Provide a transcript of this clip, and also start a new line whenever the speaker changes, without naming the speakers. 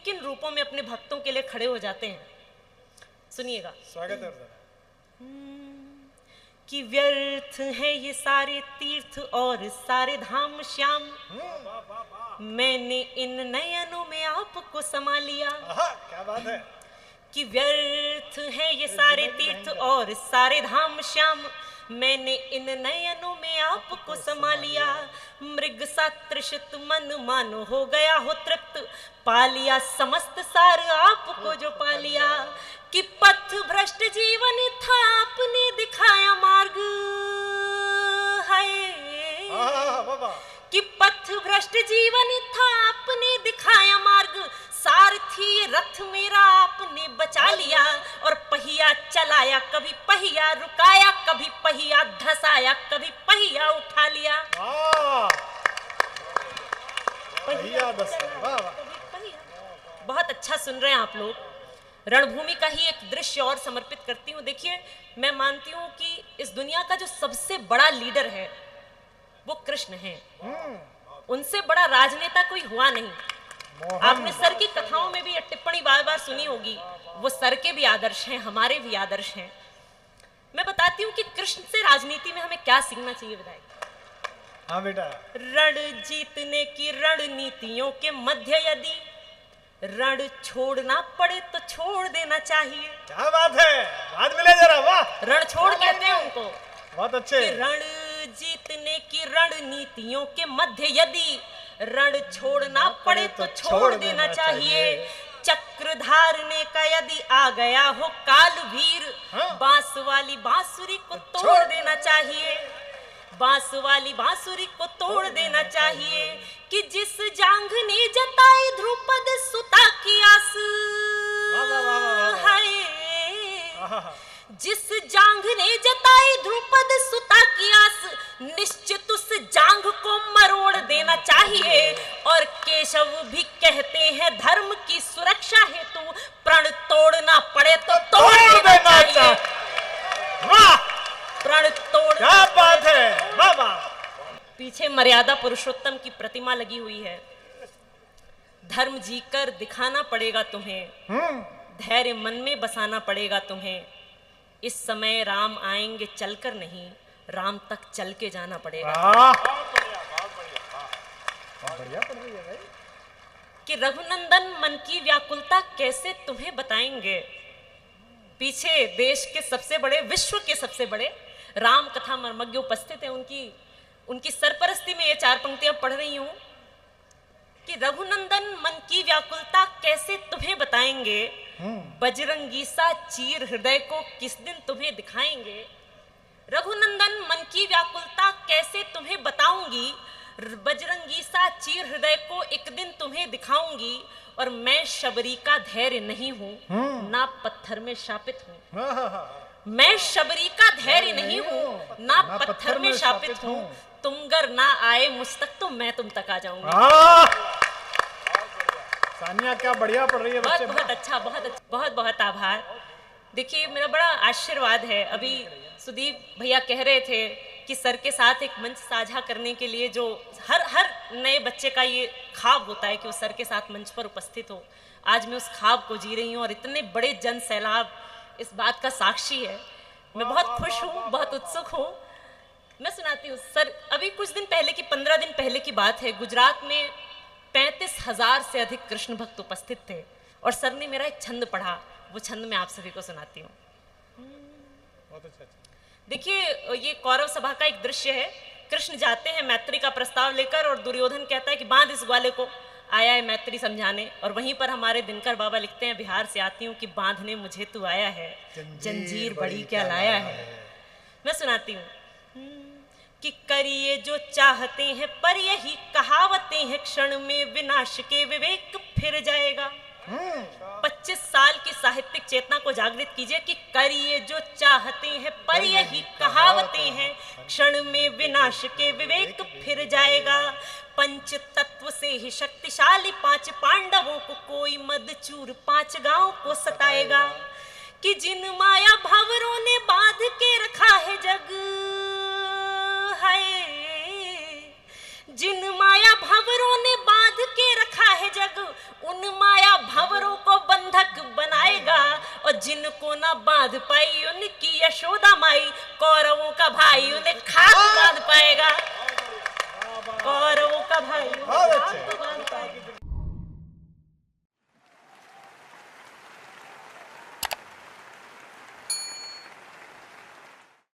किन रूपों में अपने भक्तों के लिए खड़े हो जाते हैं। सुनिएगा।
स्वागत है।
कि व्यर्थ है ये सारे तीर्थ और सारे धाम श्याम, मैंने इन नयनों में आपको समा लिया।
क्या बात है।
कि व्यर्थ है ये सारे तीर्थ और सारे धाम श्याम, मैंने इन नयनों में आपको समा लिया। मृग सा तृषित मन मानो हो गया हो तृप्त, पा लिया समस्त सार आपको जो पा लिया। कि पथ भ्रष्ट जीवन था आपने दिखाया मार्ग है, कि पथ भ्रष्ट जीवन था आपने दिखाया मार्ग। सारथी रथ मेरा आपने बचा लिया, और पहिया चलाया कभी पहिया रुकाया, कभी पहिया धसाया कभी पहिया उठा लिया। पहिया धसाया, कभी पहिया। बहुत अच्छा सुन रहे हैं आप लोग। रणभूमि का ही एक दृश्य और समर्पित करती हूँ। देखिए, मैं मानती हूँ कि इस दुनिया का जो सबसे बड़ा लीडर है वो कृष्ण है। उनसे बड़ा राजनेता कोई हुआ नहीं। आपने सर की कथाओं में भी ये टिप्पणी बार बार सुनी होगी। वो सर के भी आदर्श हैं, हमारे भी आदर्श हैं। मैं बताती हूँ कि कृष्ण से राजनीति में हमें क्या सीखना चाहिए। विधायक।
हाँ बेटा।
रण जीतने की रणनीतियों के मध्य यदि रण छोड़ना पड़े तो छोड़ देना चाहिए।
क्या बात है, बात मिले जरा। वाह,
रण छोड़ कहते हैं उनको।
बहुत अच्छे।
रण जीतने की रणनीतियों के मध्य यदि रण छोड़ना पड़े तो छोड़ देना चाहिए। चक्र धारने का यदि आ गया हो काल वीर, बांस वाली बांसुरी को तोड़ देना चाहिए। बांस वाली बांसुरी को तोड़ देना चाहिए। कि जिस जांघ ने जताई ध्रुपद सुता की आस है, जिस जांघ ने जताई ध्रुपद सुता की आस, निश्चित उस जांघ को मरोड़ देना चाहिए। और केशव भी कहते हैं धर्म की सुरक्षा हेतु प्रण तोड़ना पड़े तो तोड़ देना चाहिए।
वाह,
प्रण तोड़।
क्या बात है। वाह वाह।
पीछे मर्यादा पुरुषोत्तम की प्रतिमा लगी हुई है। धर्म जीकर दिखाना पड़ेगा तुम्हें, धैर्य मन में बसाना पड़ेगा तुम्हें। इस समय राम आएंगे चलकर नहीं, राम तक चल के जाना पड़ेगा।
बढ़िया पढ़ रही है भाई।
कि रघुनंदन मन की व्याकुलता कैसे तुम्हें बताएंगे। पीछे देश के सबसे बड़े, विश्व के सबसे बड़े राम कथा मर्मज्ञ उपस्थित है। उनकी सरपरस्ती में ये 4 पंक्तियां पढ़ रही हूं। कि रघुनंदन मन की व्याकुलता कैसे तुम्हें बताएंगे, बजरंगी सा चीर हृदय को किस दिन तुम्हें दिखाएंगे। रघुनंदन मन की व्याकुलता कैसे तुम्हें बताऊंगी, बजरंगी सा चीर हृदय को एक दिन तुम्हें दिखाऊंगी। और मैं शबरी का धैर्य नहीं हूँ, ना पत्थर में शापित हूँ। मैं शबरी का धैर्य नहीं हूँ, ना पत्थर में शापित हूँ। तुम गर ना आए मुझ तक तो मैं तुम तक आ जाऊंगी।
सानिया क्या बढ़िया पढ़ रही है बच्चे।
बहुत अच्छा, बहुत अच्छा, बहुत बहुत आभार। देखिए, मेरा बड़ा आशीर्वाद है। अभी सुदीप भैया कह रहे थे कि सर के साथ एक मंच साझा करने के लिए जो हर नए बच्चे का ये ख्वाब होता है कि वो सर के साथ मंच पर उपस्थित हो। आज मैं उस ख्वाब को जी रही हूँ और इतने बड़े जन सैलाब इस बात का साक्षी है। मैं बहुत खुश हूँ, बहुत उत्सुक हूँ। मैं सुनाती हूँ सर। अभी कुछ दिन पहले की, 15 दिन पहले की बात है। गुजरात में 35,000 से अधिक कृष्ण भक्त उपस्थित थे और सर ने मेरा एक छंद पढ़ा। वो छंद मैं आप सभी को सुनाती हूँ।
बहुत अच्छा।
देखिए, ये कौरव सभा का एक दृश्य है। कृष्ण जाते हैं मैत्री का प्रस्ताव लेकर और दुर्योधन कहता है कि बांध इस ग्वाले को। आया है मैत्री समझाने, और वहीं पर हमारे दिनकर बाबा लिखते हैं, बिहार से आती हूँ कि बांधने मुझे तू आया है, जंजीर बड़ी क्या लाया है। मैं सुनाती हूँ। कि करिए जो चाहते हैं पर यही कहावतें हैं, क्षण में विनाश के विवेक फिर जाएगा। 25 साल की साहित्यिक चेतना को जागृत कीजिए कि करिए जो चाहते हैं पर यही कहावतें हैं, क्षण में विनाश के विवेक फिर जाएगा। पंच तत्व से ही शक्तिशाली 5 पांडवों को कोई मदचूर 5 गांव को सताएगा। कि जिन माया भंवरों ने बांध के रखा है जग है, जिन माया भंवरों ने बांध के रखा है जग, उन माया भंवर जिनको ना बांध पाई उनकी यशोदा माई, कौरवों का भाई उन्हें खाक बांध पाएगा।